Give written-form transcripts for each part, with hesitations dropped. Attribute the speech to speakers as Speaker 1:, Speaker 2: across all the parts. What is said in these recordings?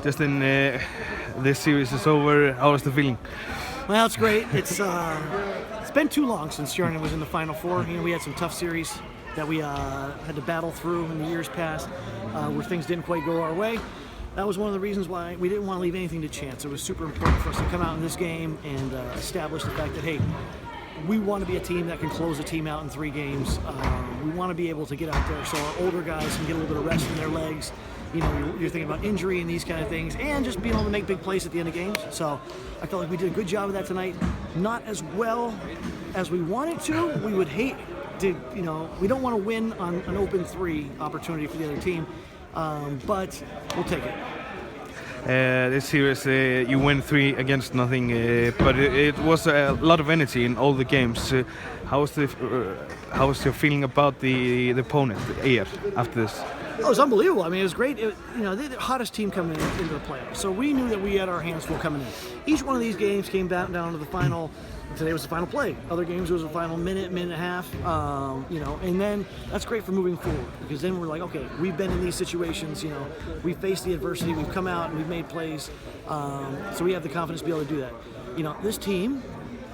Speaker 1: Justin, this series is over. How is the feeling?
Speaker 2: Well, it's great. It's been too long since Stjarnan was in the Final Four. You know, we had some tough series that we had to battle through in the years past, where things didn't quite go our way. That was one of the reasons why we didn't want to leave anything to chance. It was super important for us to come out in this game and establish the fact that, hey, we want to be a team that can close a team out in 3 games. We want to be able to get out there so our older guys can get a little bit of rest in their legs. You know, you're thinking about injury and these kind of things, and just being able to make big plays at the end of games. So I felt like we did a good job of that tonight. Not as well as we wanted to. We would hate to, you know, we don't want to win on an open 3 opportunity for the other team, but we'll take it.
Speaker 1: This series, you win 3 against nothing, but it was a lot of energy in all the games. How was your feeling about the opponent, Eyjar, after this?
Speaker 2: Oh, it was unbelievable. I mean, it was great. You know, they're the hottest team coming into the playoffs, so we knew that we had our hands full coming in. Each one of these games came down to the final. Today was the final play. Other games it was the final minute and a half. You know, and then that's great for moving forward, because then we're like, okay, we've been in these situations. You know, we've faced the adversity. We've come out and we've made plays. So we have the confidence to be able to do that. You know, this team,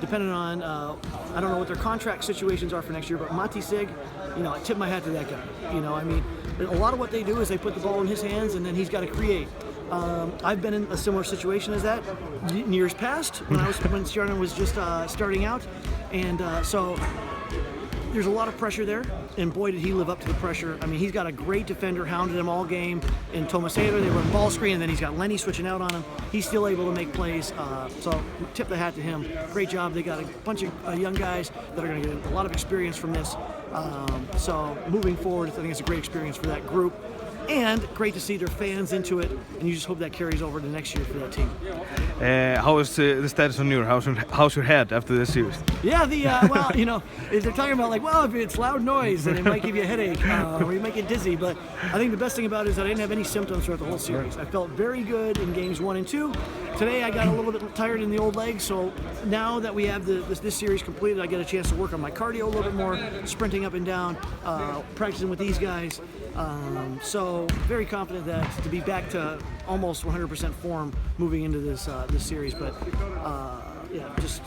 Speaker 2: depending on, I don't know what their contract situations are for next year, but Matti Sig, you know, I tip my hat to that guy. You know, I mean, a lot of what they do is they put the ball in his hands and then he's got to create. I've been in a similar situation as that in years past when Stjarnan was just starting out, and so there's a lot of pressure there, and boy did he live up to the pressure. I mean, he's got a great defender, hounded him all game, and Thomas Hader, they run ball screen, and then he's got Lenny switching out on him. He's still able to make plays, so tip the hat to him. Great job. They got a bunch of young guys that are going to get a lot of experience from this. So moving forward, I think it's a great experience for that group. And great to see their fans into it, and you just hope that carries over to next year for that team.
Speaker 1: How is the status on your how's your head after this series?
Speaker 2: Yeah, well, you know, if they're talking about like, well, if it's loud noise, then it might give you a headache or you might get dizzy. But I think the best thing about it is that I didn't have any symptoms throughout the whole series. I felt very good in games 1 and 2. Today I got a little bit tired in the old leg, so now that we have this series completed, I get a chance to work on my cardio a little bit more, sprinting up and down, practicing with these guys. So very confident that to be back to almost 100% form moving into this series. But yeah, just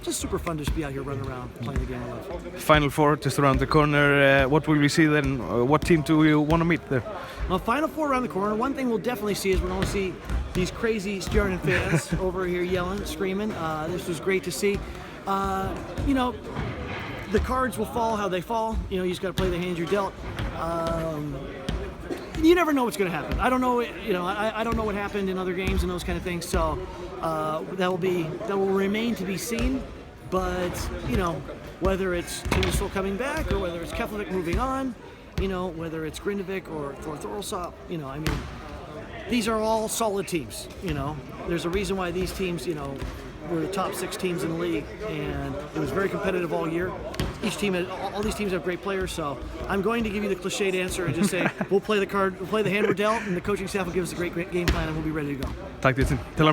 Speaker 2: super fun to just be out here running around playing the game I love.
Speaker 1: Final Four just around the corner. What will we see then? What team do you want to meet there?
Speaker 2: Well, Final Four around the corner. One thing we'll definitely see is we're going to see these crazy Stjarnan fans over here yelling, screaming. This was great to see. You know, the cards will fall how they fall. You know, you just got to play the hands you're dealt. You never know what's going to happen. I don't know. You know, I don't know what happened in other games and those kind of things. So that will remain to be seen. But you know, whether it's Tinnisful coming back or whether it's Keflavik moving on, you know, whether it's Grindavik or Thorthorolsop, you know, I mean, these are all solid teams. You know, there's a reason why these teams, you know, were the top 6 teams in the league, and it was very competitive all year. Each team, all these teams have great players, so I'm going to give you the cliched answer and just say we'll play the hand we're dealt, and the coaching staff will give us a great game plan, and we'll be ready to go.
Speaker 1: Tack Justin. Till